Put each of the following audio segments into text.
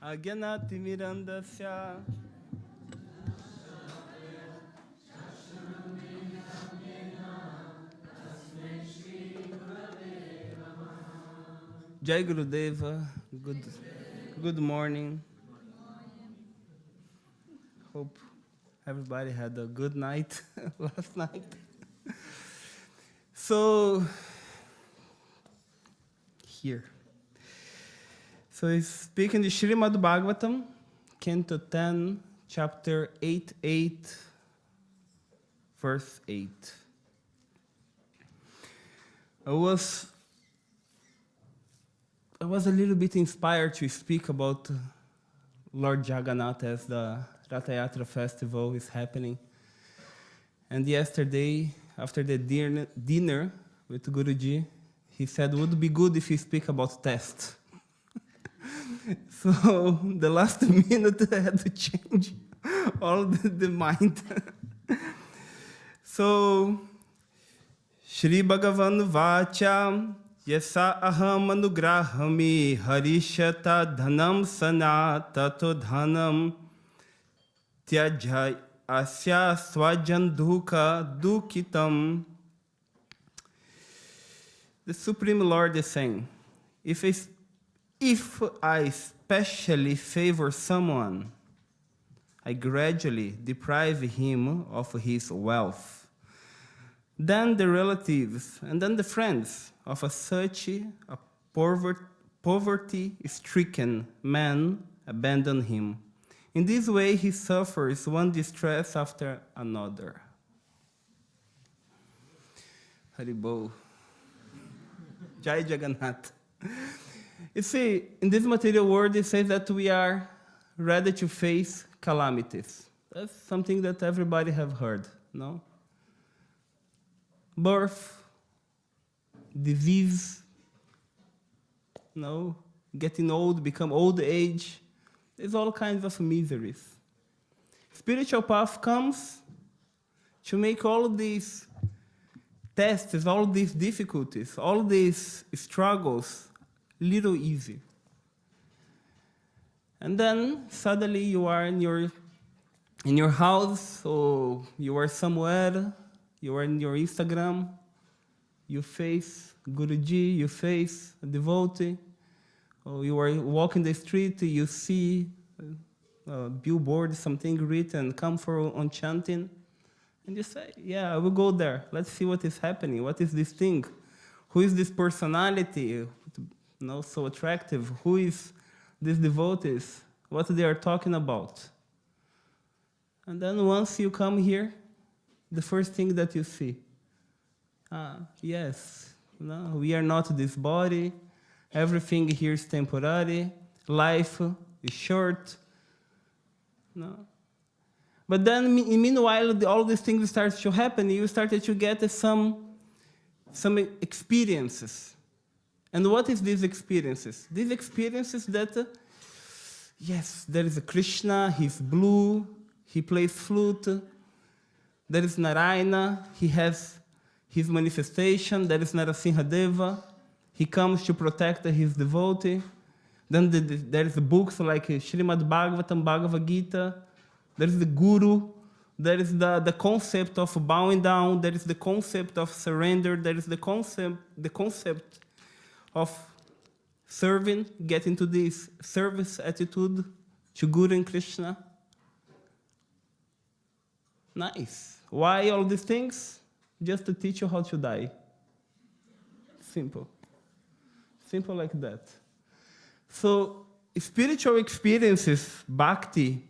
Agyanatimirandasya Jai Gurudeva. Good morning. Hope everybody had a good night last night. So, here. So he's speaking the Srimad Bhagavatam, Canto 10, chapter 8, verse 8. I was a little bit inspired to speak about Lord Jagannath as the Ratha Yatra festival is happening. And yesterday, after the dinner with Guruji, he said, would be good if you speak about test. So the last minute I had to change all the mind. So, Shri Bhagavan Vacha Yasa aham anugrahami harishata dhanam sana tato dhanam tyajay asya swajan dukha dukitam. The Supreme Lord is saying, if I specially favor someone, I gradually deprive him of his wealth. Then the relatives and then the friends of such a poverty-stricken man abandon him. In this way, he suffers one distress after another. Haribol. Jai Jagannath. You see, in this material world, it says that we are ready to face calamities. That's something that everybody have heard, no? Birth, disease, no? Getting old, become old age. There's all kinds of miseries. Spiritual path comes to make all these tests, all these difficulties, all these struggles little easy. And then suddenly you are in your house, or you are somewhere, you are in your Instagram, you face Guruji, you face a devotee, or you are walking the street, you see a billboard, something written, come for on chanting, and you say, yeah, I will go there. Let's see what is happening. What is this thing? Who is this personality? So attractive. Who is these devotees? What they are talking about? And then once you come here, the first thing that you see, yes, no, we are not this body. Everything here is temporary. Life is short. No. But then, meanwhile, all these things start to happen. You started to get some experiences. And what is these experiences? These experiences that, yes, there is a Krishna, he's blue, he plays flute. There is Narayana, he has his manifestation. There is Narasimhadeva, he comes to protect his devotee. Then there is books like Srimad Bhagavatam, Bhagavad Gita. There is the Guru. There is the concept of bowing down. There is the concept of surrender. There is the concept of serving, getting to this service attitude to Guru and Krishna. Nice. Why all these things? Just to teach you how to die. Simple. Simple like that. So, spiritual experiences, bhakti,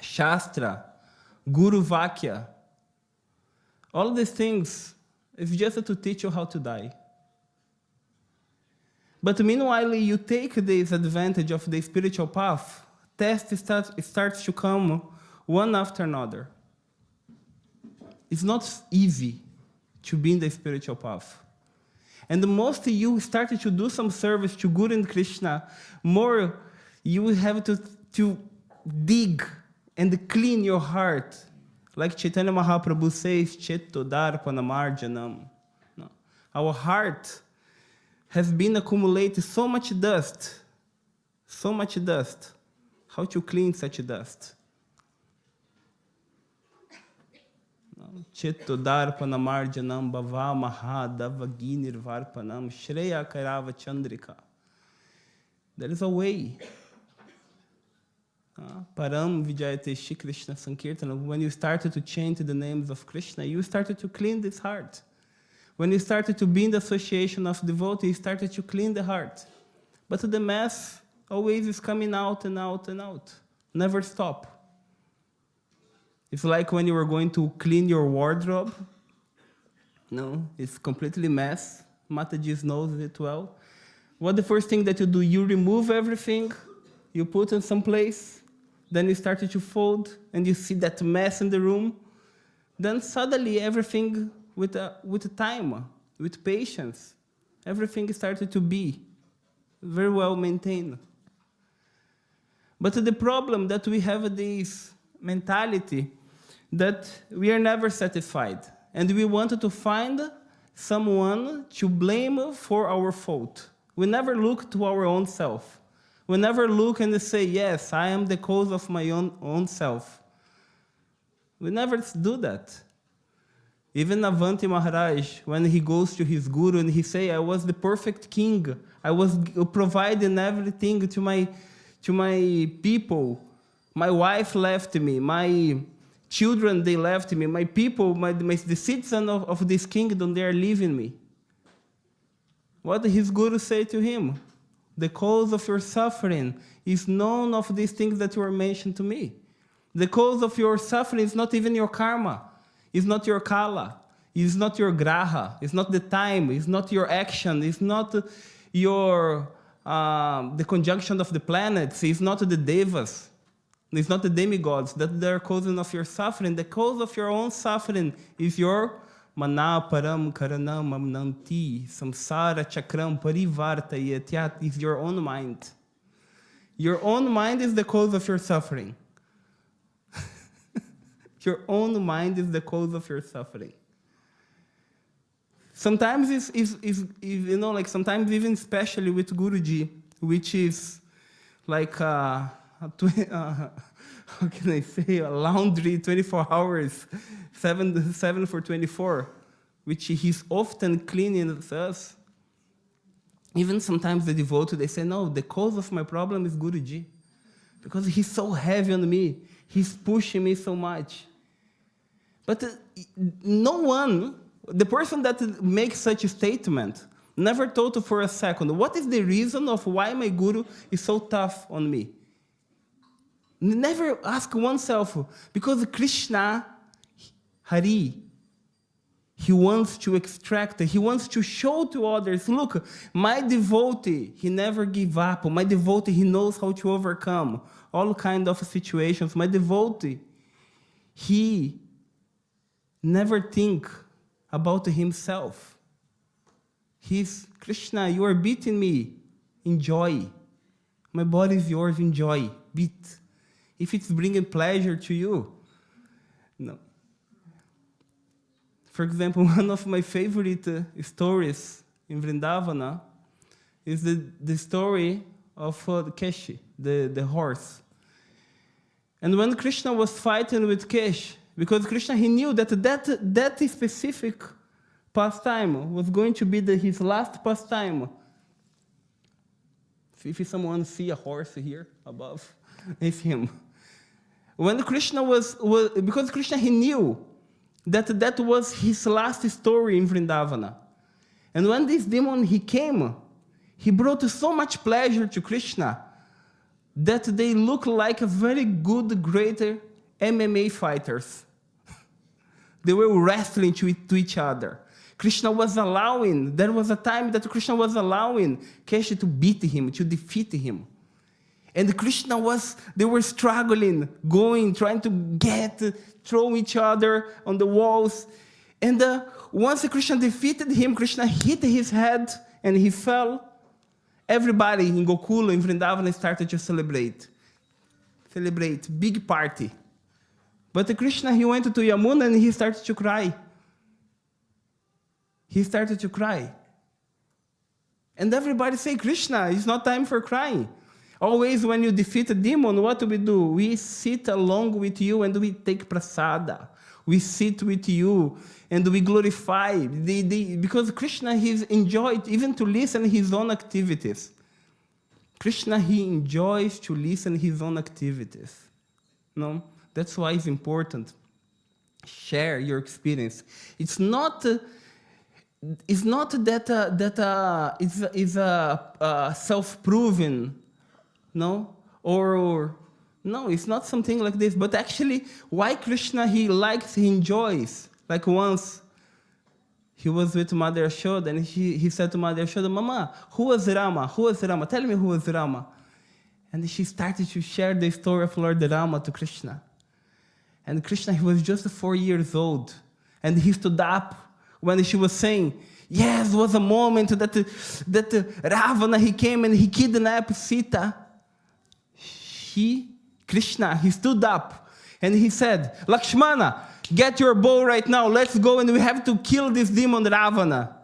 shastra, guru vakya, all these things is just to teach you how to die. But meanwhile, you take this advantage of the spiritual path, tests starts to come one after another. It's not easy to be in the spiritual path. And the most you started to do some service to Guru and Krishna, more you will have to dig and clean your heart. Like Chaitanya Mahaprabhu says, Chetto Darpana Marjanam. No. Our heart has been accumulating so much dust, So much dust. How to clean such dust? Chitto darpanam arjanam bhava mahadavanir varpanam shreya karava chandrika. There is a way. Param vijayate Shri Krishna Sankirtanam. When you started to chant the names of Krishna, you started to clean this heart. When you started to be in the association of devotees, you started to clean the heart. But the mess always is coming out and out and out. Never stop. It's like when you were going to clean your wardrobe. No, it's completely mess. Mataji knows it well. What the first thing that you do? You remove everything, you put in some place, then you started to fold, and you see that mess in the room. Then suddenly everything, with time, with patience, everything started to be very well maintained. But the problem that we have this mentality that we are never satisfied, and we wanted to find someone to blame for our fault. We never look to our own self. We never look and say, yes, I am the cause of my own self. We never do that. Even Avanti Maharaj, when he goes to his guru and he say, I was the perfect king, I was providing everything to my people. My wife left me, my children, they left me, my people, the citizens of this kingdom, they are leaving me. What did his guru say to him? The cause of your suffering is none of these things that you are mentioned to me. The cause of your suffering is not even your karma. It's not your kala. It's not your graha. It's not the time. It's not your action. It's not your the conjunction of the planets. It's not the devas. It's not the demigods that are causing of your suffering. The cause of your own suffering is your mana param karanam amnanti samsara chakram parivarta yatyat, is your own mind. Your own mind is the cause of your suffering. Your own mind is the cause of your suffering. Sometimes it's you know, like sometimes even especially with Guruji, which is like how can I say, a laundry 24 hours, 7 for 24, which he's often cleaning with us. Even sometimes the devotee, they say, no, the cause of my problem is Guruji, because he's so heavy on me. He's pushing me so much. But no one, the person that makes such a statement, never thought for a second, what is the reason of why my Guru is so tough on me? Never ask oneself, because Krishna, Hari, he wants to extract, he wants to show to others, look, my devotee, he never give up. My devotee, he knows how to overcome all kinds of situations. My devotee, he never think about himself. He's, Krishna, you are beating me. Enjoy. My body is yours, enjoy, beat. If it's bringing pleasure to you, no. For example, one of my favorite stories in Vrindavana is the story of Keshi, the horse. And when Krishna was fighting with Kesh, because Krishna, he knew that specific pastime was going to be his last pastime. If someone see a horse here above, it's him. When Krishna because Krishna, he knew that was his last story in Vrindavana. And when this demon, he came, he brought so much pleasure to Krishna that they look like a very good, greater MMA fighters. They were wrestling to each other. Krishna was allowing, there was a time that Krishna was allowing Keshi to beat him, to defeat him. And Krishna they were struggling, trying to throw each other on the walls. And once Krishna defeated him, Krishna hit his head and he fell. Everybody in Gokula, in Vrindavana, started to celebrate, big party. But Krishna, he went to Yamuna and he started to cry. He started to cry. And everybody say, Krishna, it's not time for crying. Always when you defeat a demon, what do? We sit along with you and we take prasada. We sit with you and we glorify. Because Krishna, he's enjoyed even to listen his own activities. Krishna, he enjoys to listen his own activities. No? That's why it's important. Share your experience. It's not that it's a self-proven, no? Or no, it's not something like this. But actually, why Krishna, he likes, he enjoys. Like once, he was with Mother Yashoda, and he said to Mother Yashoda, Mama, who was Rama? Who was Rama? Tell me who was Rama. And she started to share the story of Lord Rama to Krishna. And Krishna, he was just 4 years old. And he stood up when she was saying, yes, was a moment that Ravana, he came and he kidnapped Sita. Krishna, he stood up and he said, Lakshmana, get your bow right now. Let's go and we have to kill this demon Ravana.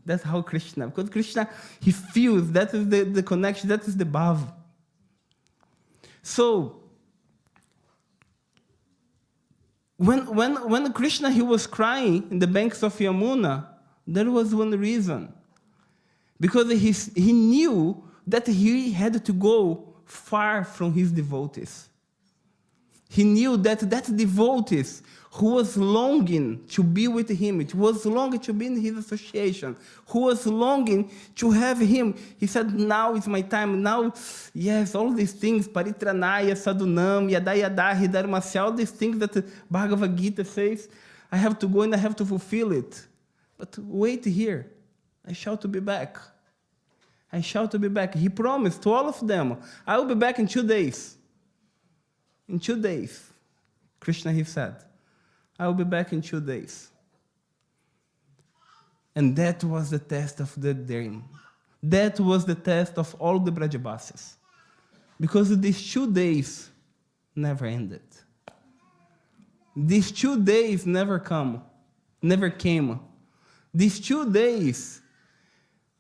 That's how Krishna, because Krishna, he feels, that is the connection, that is the bhav. So, when Krishna, he was crying in the banks of Yamuna, there was one reason. Because he knew that he had to go far from his devotees. He knew that devotees who was longing to be with him, it was longing to be in his association, who was longing to have him. He said, now is my time. Now, yes, all these things, paritranaya, sadhunam, yada yada, hridharmasya, all these things that the Bhagavad Gita says, I have to go and I have to fulfill it. But wait here, I shall to be back. I shall to be back. He promised to all of them, I will be back in 2 days. In 2 days, Krishna, he said, I will be back in 2 days. And that was the test of the dream. That was the test of all the Brajabasis. Because these 2 days never ended. These 2 days never came. These 2 days,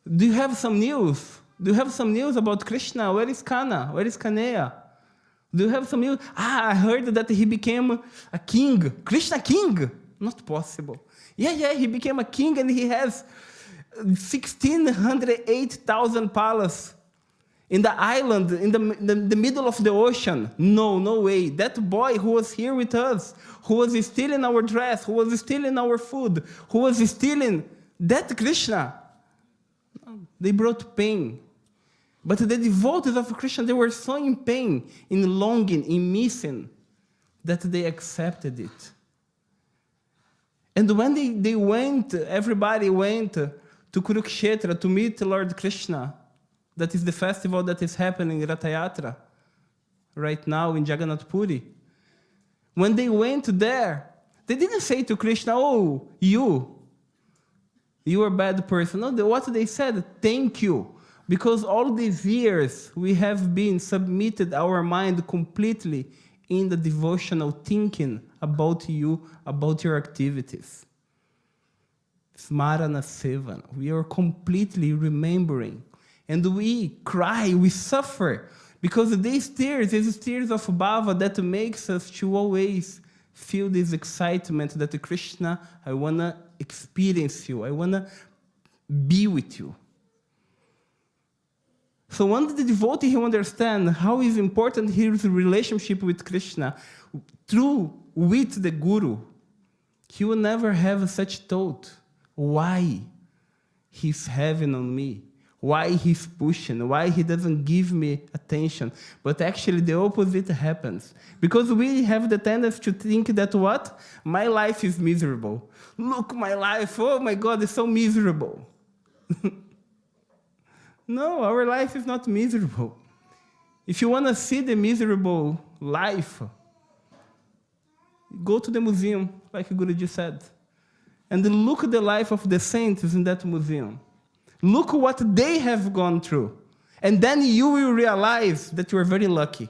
do you have some news? Do you have some news about Krishna? Where is Kana? Where is Kaneya? Do you have some news? I heard that he became a king. Krishna king? Not possible. Yeah, he became a king and he has 1,608,000 palaces in the island, in the middle of the ocean. No way. That boy who was here with us, who was stealing our dress, who was stealing our food, who was stealing, that Krishna, they brought pain. But the devotees of Krishna, they were so in pain, in longing, in missing, that they accepted it. And when they went, everybody went to Kurukshetra to meet Lord Krishna. That is the festival that is happening in Ratha Yatra, right now in Jagannath Puri. When they went there, they didn't say to Krishna, oh, you are a bad person. No, what they said, thank you. Because all these years we have been submitted our mind completely in the devotional thinking about you, about your activities. Smarana Sevana. We are completely remembering. And we cry, we suffer. Because these tears of bhava that makes us to always feel this excitement that Krishna, I want to experience you. I want to be with you. So once the devotee he understands how is important his relationship with Krishna with the Guru, he will never have such thought. Why he's heavy on me? Why he's pushing? Why he doesn't give me attention? But actually the opposite happens. Because we have the tendency to think that what? My life is miserable. Look, my life, oh my God, it's so miserable. No, our life is not miserable. If you want to see the miserable life, go to the museum, like Guruji said, and look at the life of the saints in that museum. Look what they have gone through. And then you will realize that you are very lucky.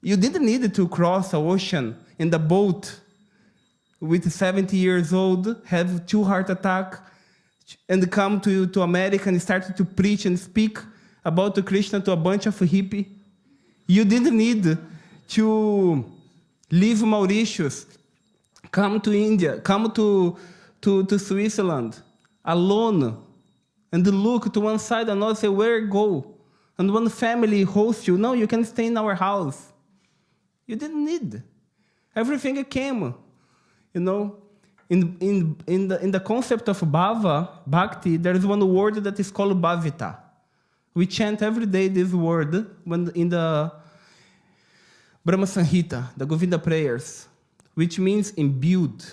You didn't need to cross an ocean in the boat with 70 years old, have 2 heart attacks, and come to America and started to preach and speak about the Krishna to a bunch of hippie. You didn't need to leave Mauritius, come to India, come to Switzerland alone, and look to one side and another, say, where go? And one family hosts you. No, you can stay in our house. You didn't need. Everything came, you know. In the concept of bhava, bhakti, there is one word that is called bhavita. We chant every day this word when in the Brahma Samhita, the Govinda prayers, which means imbued.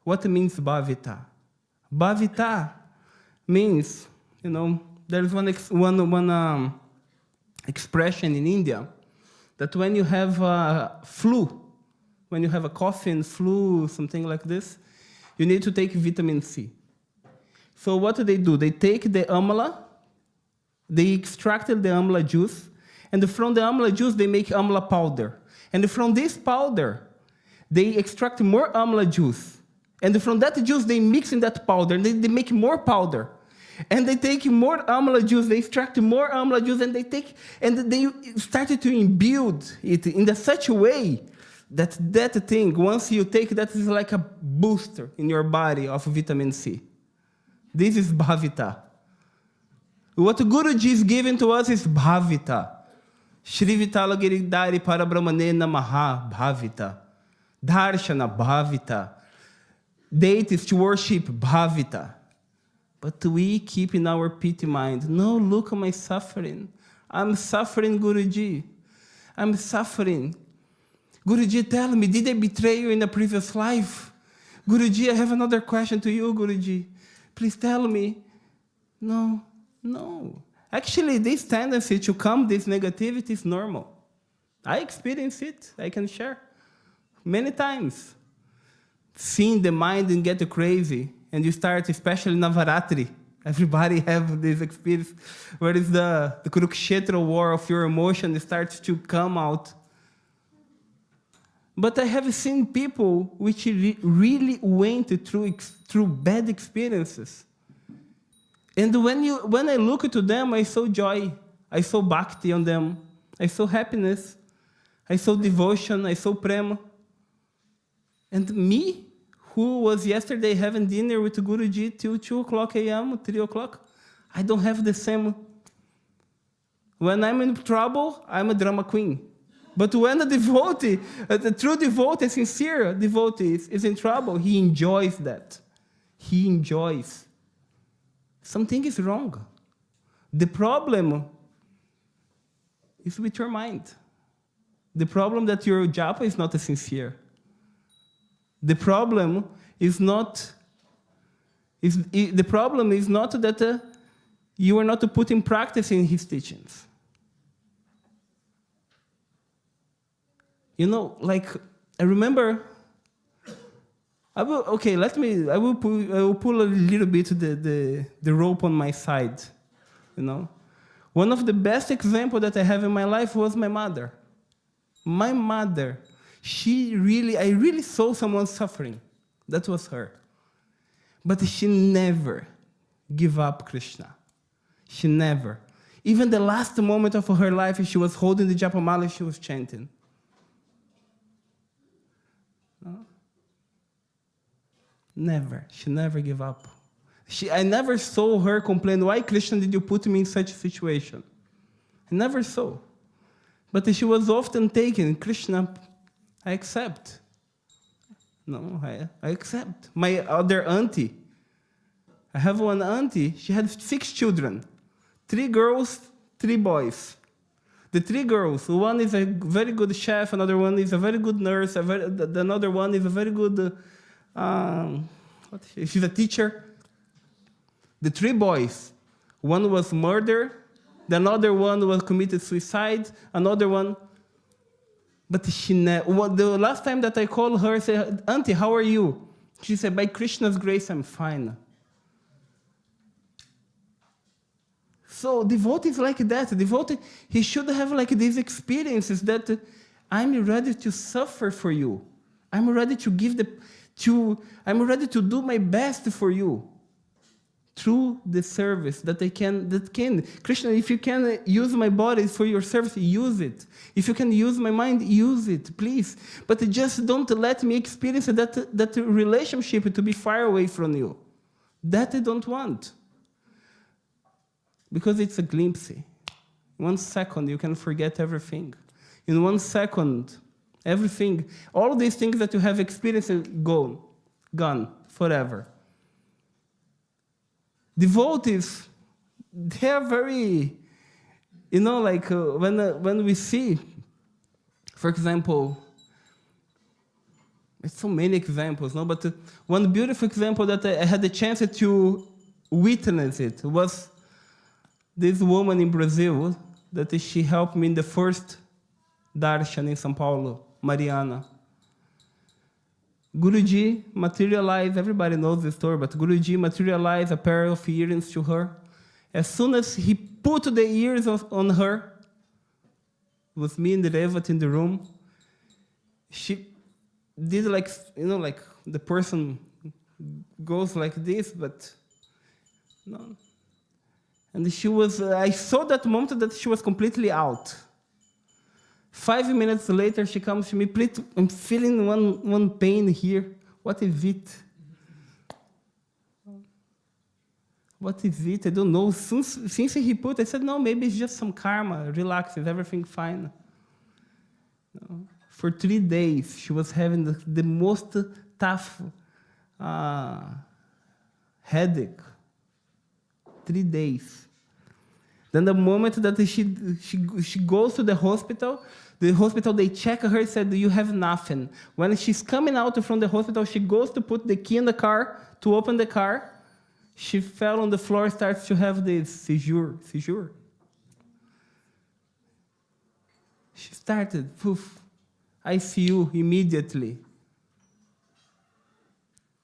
What means bhavita? Bhavita means, you know, there is one expression in India that when you have a flu, when you have a cough and flu, something like this, you need to take vitamin C. So what do? They take the amla, they extracted the amla juice, and from the amla juice they make amla powder. And from this powder, they extract more amla juice. And from that juice, they mix in that powder, and they make more powder. And they take more amla juice, they extract more amla juice, and they started to imbue it in such a way that thing, once you take that, is like a booster in your body of vitamin C. This is bhavita. What Guruji is giving to us is bhavita. Shri Vitala Giridhari Parabrahmane Namaha Bhavita. Darshana Bhavita. Deities to worship Bhavita. But we keep in our pity mind, no, look at my suffering. I'm suffering, Guruji. I'm suffering. Guruji, tell me, did I betray you in a previous life? Guruji, I have another question to you, Guruji. Please tell me. No. Actually, this tendency to come, this negativity is normal. I experience it, I can share. Many times. Seeing the mind and get crazy, and you start, especially Navaratri, everybody have this experience, where is the Kurukshetra war of your emotion starts to come out. But I have seen people which really went through bad experiences. And when I look to them, I saw joy. I saw bhakti on them. I saw happiness. I saw devotion. I saw prema. And me, who was yesterday having dinner with Guruji till 2 o'clock a.m., 3 o'clock, I don't have the same. When I'm in trouble, I'm a drama queen. But when a devotee, the true devotee, sincere devotee is in trouble, he enjoys that. He enjoys. Something is wrong. The problem is with your mind. The problem that your japa is not sincere. The problem is not that you are not to put in practice in his teachings. You know, like, I remember, I will pull a little bit the rope on my side, you know. One of the best examples that I have in my life was my mother. My mother, I really saw someone suffering. That was her. But she never gave up Krishna. She never. Even the last moment of her life, she was holding the Japamala, she was chanting. Never. She never gave up. I never saw her complain, why, Krishna, did you put me in such a situation? I never saw. But she was often taken, Krishna, I accept. No, I accept. My other auntie, I have one auntie, she had 6 children. 3 girls, 3 boys. The 3 girls, one is a very good chef, another one is a very good nurse, another one is a very good, she's a teacher. The 3 boys, one was murdered, the another one was committed suicide, another one, but the last time that I called her, I said, Auntie, how are you? She said, by Krishna's grace, I'm fine. So devotee is like that. Devotee, he should have like these experiences that I'm ready to suffer for you. I'm ready to I'm ready to do my best for you. through the service that Krishna, if you can use my body for your service, use it. If you can use my mind, use it, please. But just don't let me experience that relationship to be far away from you. That I don't want. Because it's a glimpse. 1 second, you can forget everything. In 1 second, everything, all these things that you have experienced, gone forever. Devotees, they are very, when we see, for example, there's so many examples, no? But one beautiful example that I had the chance to witness it was this woman in Brazil that she helped me in the first darshan in São Paulo, Mariana. Guruji materialized, everybody knows the story, but Guruji materialized a pair of earrings to her. As soon as he put the ears on her, it was me and the Devotee in the room, she did like the person goes like this, but no. And I saw that moment that she was completely out. 5 minutes later, she comes to me, please, I'm feeling one pain here. What is it? What is it? I don't know. Since he put, I said, no, maybe it's just some karma. Relax, is everything fine? No. For 3 days, she was having the most tough headache. 3 days. Then the moment that she goes to the hospital, they check her and said, you have nothing. When she's coming out from the hospital, she goes to put the key in the car, to open the car. She fell on the floor, starts to have this seizure. She started, poof, ICU immediately.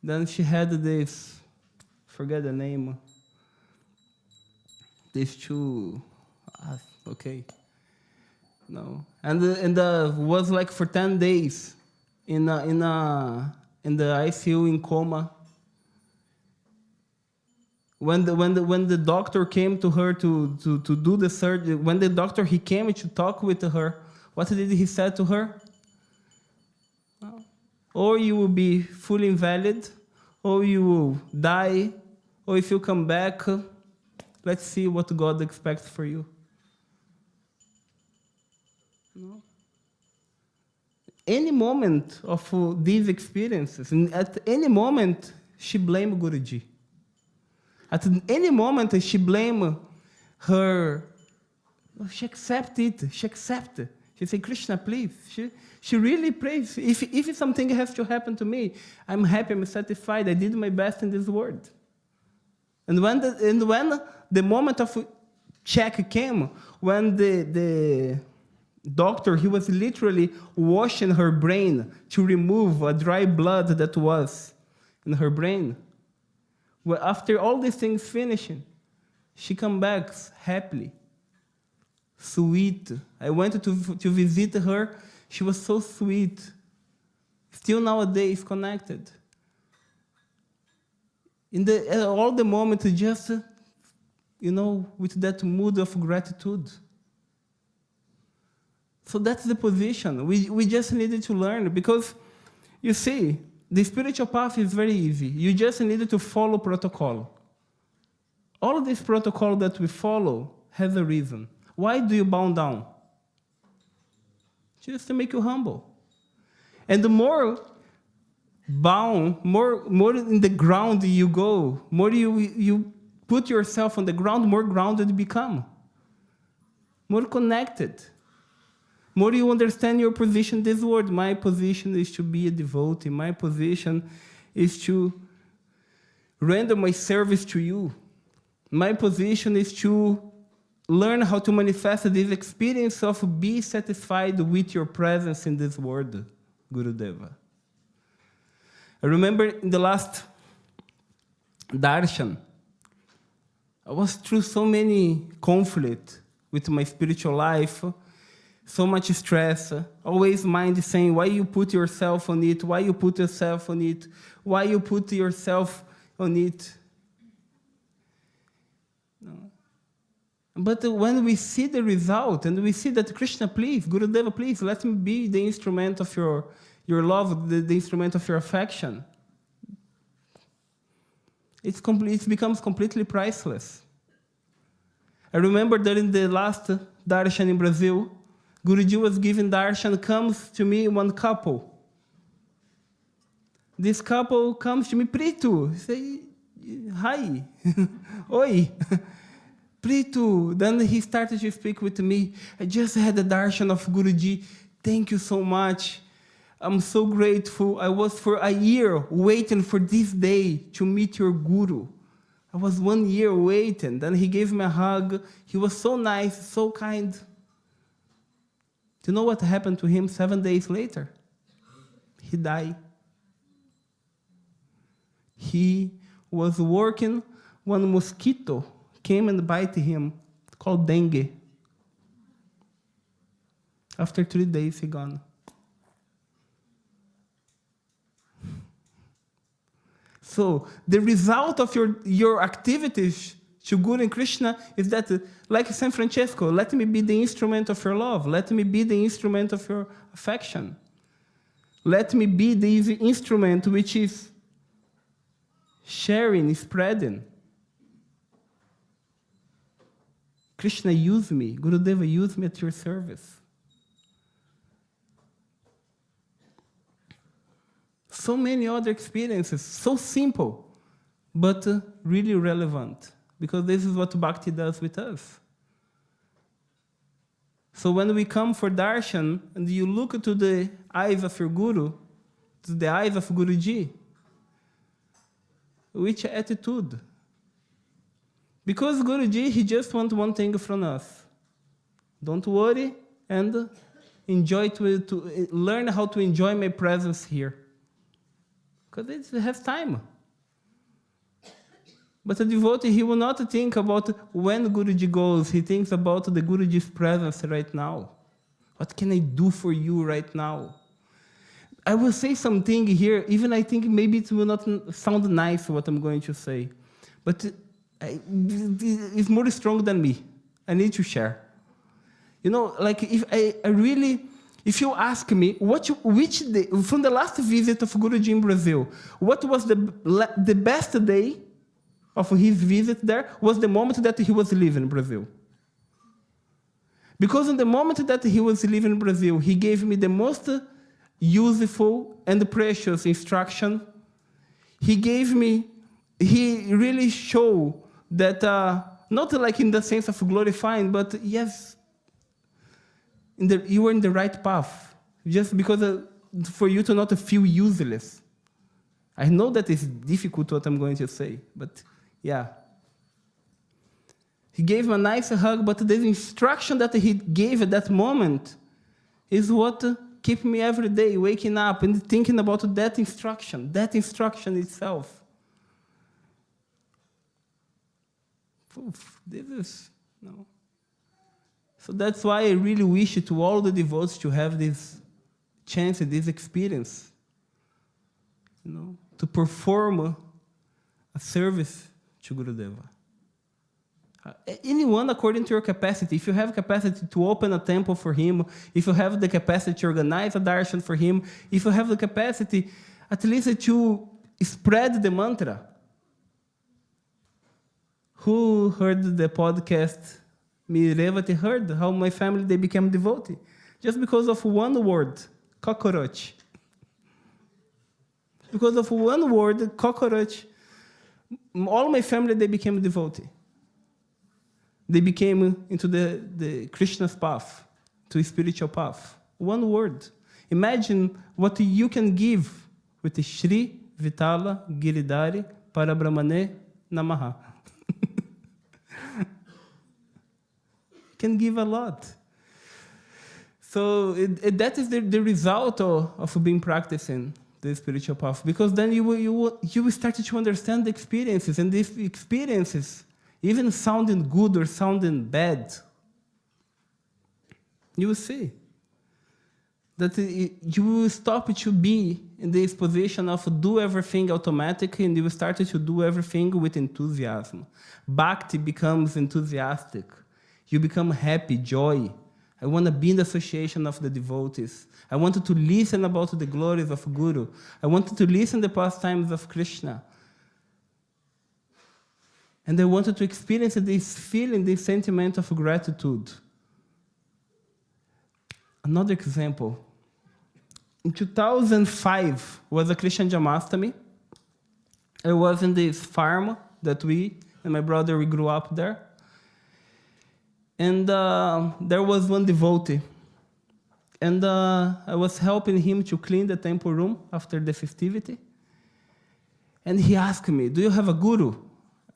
Then she had this, forget the name, these two, okay. No, and was like for 10 days in the ICU in coma. When the doctor came to her to do the surgery, when the doctor he came to talk with her, what did he say to her? Or you will be fully invalid, or you will die, or if you come back, let's see what God expects for you. No. Any moment of these experiences, and at any moment, she blamed Guruji. At any moment, she blamed her. She accepted it. She accepted. She said, Krishna, please. She really prays. If something has to happen to me, I'm happy, I'm satisfied. I did my best in this world. And when the moment of check came, when the doctor, he was literally washing her brain to remove a dry blood that was in her brain. Well, after all these things finishing, she come back happily, sweet. I went to visit her. She was so sweet. Still nowadays connected. In all the moments, just, with that mood of gratitude. So that's the position. We just needed to learn, because, you see, the spiritual path is very easy. You just needed to follow protocol. All of this protocol that we follow has a reason. Why do you bow down? Just to make you humble. And the more bound, more in the ground you go, more you put yourself on the ground, more grounded you become. More connected. More you understand your position in this world. My position is to be a devotee. My position is to render my service to you. My position is to learn how to manifest this experience of be satisfied with your presence in this world, Gurudeva. I remember in the last darshan, I was through so many conflicts with my spiritual life, so much stress, always mind saying, why you put yourself on it? Why you put yourself on it? Why you put yourself on it? No. But when we see the result, and we see that Krishna, please, Gurudeva, please, let me be the instrument of your love, the instrument of your affection, it becomes completely priceless. I remember that in the last darshan in Brazil, Guruji was giving darshan, comes to me one couple. This couple comes to me, Preto, say, hi, oi. Preto, then he started to speak with me. I just had a darshan of Guruji. Thank you so much. I'm so grateful. I was for a year waiting for this day to meet your Guru. I was 1 year waiting. Then he gave me a hug. He was so nice, so kind. Do you know what happened to him 7 days later? He died. He was working, one mosquito came and bite him, called dengue. After 3 days, he gone. So the result of your activities to Guru and Krishna is that, like San Francesco, let me be the instrument of your love. Let me be the instrument of your affection. Let me be the instrument which is sharing, spreading. Krishna, use me. Gurudeva, use me at your service. So many other experiences, so simple, but really relevant, because this is what Bhakti does with us. So when we come for darshan, and you look to the eyes of your Guru, to the eyes of Guruji, which attitude? Because Guruji, he just wants one thing from us. Don't worry and enjoy to learn how to enjoy my presence here. Because it has time. But a devotee, he will not think about when Guruji goes. He thinks about the Guruji's presence right now. What can I do for you right now? I will say something here, even I think maybe it will not sound nice what I'm going to say. But it's more strong than me. I need to share. You know, like if you ask me, which day, from the last visit of Guruji in Brazil, what was the best day of his visit there was the moment that he was leaving Brazil. Because in the moment that he was leaving Brazil, he gave me the most useful and precious instruction. He really showed that, not like in the sense of glorifying, but yes, you were in the right path. Just because for you to not feel useless. I know that it's difficult what I'm going to say, but yeah. He gave me a nice hug, but the instruction that he gave at that moment is what keep me every day waking up and thinking about that instruction itself. This is, no. So that's why I really wish to all the devotees to have this chance, this experience, to perform a service to Gurudeva. Anyone according to your capacity. If you have capacity to open a temple for him, if you have the capacity to organize a darshan for him, if you have the capacity at least to spread the mantra. Who heard the podcast? Me Revati heard how my family, they became devotee. Just because of one word, cockroach. Because of one word, cockroach, all my family, they became devotee. They became into the Krishna's path, to a spiritual path. One word. Imagine what you can give with the Shri Vitala Giridhari Parabrahmane Namaha. Can give a lot. So that is the result of being practicing the spiritual path, because then you will start to understand the experiences, and these experiences, even sounding good or sounding bad, you will see. that you will stop to be in this position of do everything automatically, and you will start to do everything with enthusiasm. Bhakti becomes enthusiastic. You become happy, joy. I want to be in the association of the devotees. I wanted to listen about the glories of Guru. I wanted to listen the pastimes of Krishna. And I wanted to experience this feeling, this sentiment of gratitude. Another example. In 2005 was a Krishna Janmashtami. I was in this farm that we and my brother, we grew up there. And there was one devotee. And I was helping him to clean the temple room after the festivity. And he asked me, do you have a guru?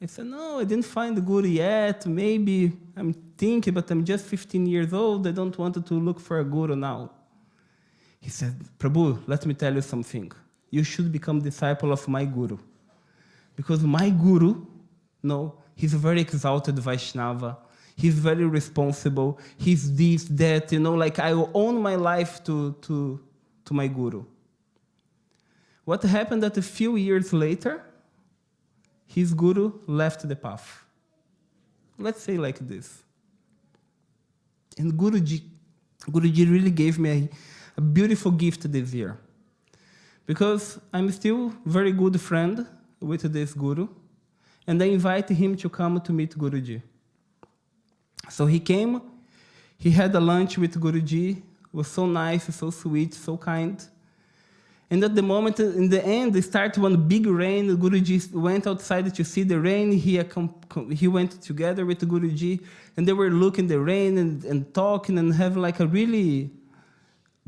I said, no, I didn't find the guru yet. Maybe I'm thinking, but I'm just 15 years old. I don't want to look for a guru now. He said, Prabhu, let me tell you something. You should become disciple of my guru. Because my guru, no, he's a very exalted Vaishnava. He's very responsible. He's this, that, like I will own my life to my guru. What happened that a few years later, his guru left the path. Let's say like this. And Guruji really gave me a beautiful gift this year. Because I'm still very good friend with this guru, and I invited him to come to meet Guruji. So he came, he had a lunch with Guruji, was so nice, so sweet, so kind. And at the moment, in the end, it started one big rain. Guruji went outside to see the rain. He went together with Guruji, and they were looking the rain and talking and having like a really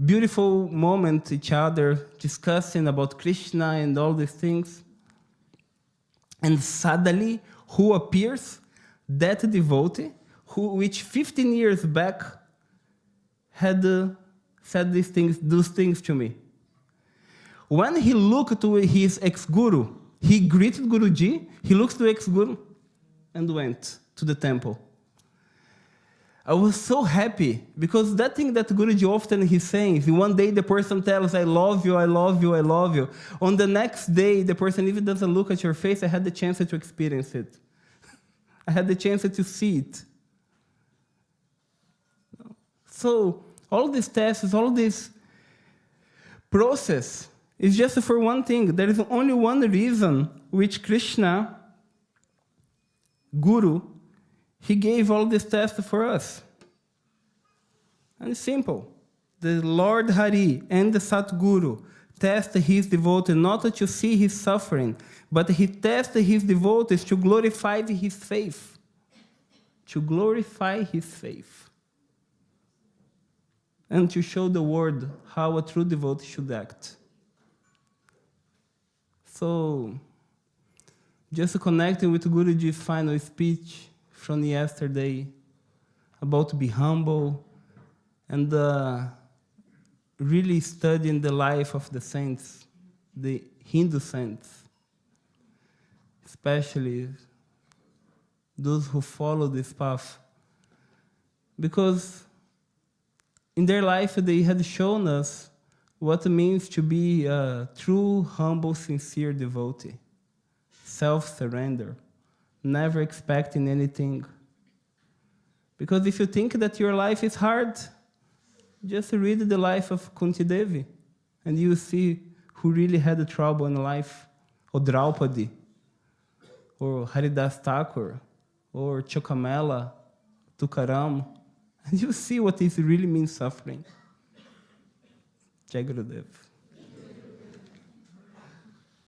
beautiful moment each other, discussing about Krishna and all these things. And suddenly, who appears? That devotee, which 15 years back had said those things to me. When he looked to his ex-guru, he greeted Guruji, he looks to ex-guru, and went to the temple. I was so happy, because that thing that Guruji often he's saying, is one day the person tells, I love you, I love you, I love you. On the next day, the person even doesn't look at your face. I had the chance to experience it. I had the chance to see it. So all these tests, all this process is just for one thing. There is only one reason which Krishna, Guru, he gave all these tests for us. And it's simple. The Lord Hari and the Satguru test his devotee not to see his suffering, but he tests his devotees to glorify his faith. To glorify his faith. And to show the world how a true devotee should act. So, just connecting with Guruji's final speech from yesterday about to be humble and really studying the life of the saints, the Hindu saints, especially those who follow this path. Because in their life, they had shown us what it means to be a true, humble, sincere devotee. Self-surrender, never expecting anything. Because if you think that your life is hard, just read the life of Kunti Devi, and you see who really had the trouble in life, or Draupadi, or Haridas Thakur, or Chokamela, Tukaram, and you see what it really means suffering. Jai Gurudev.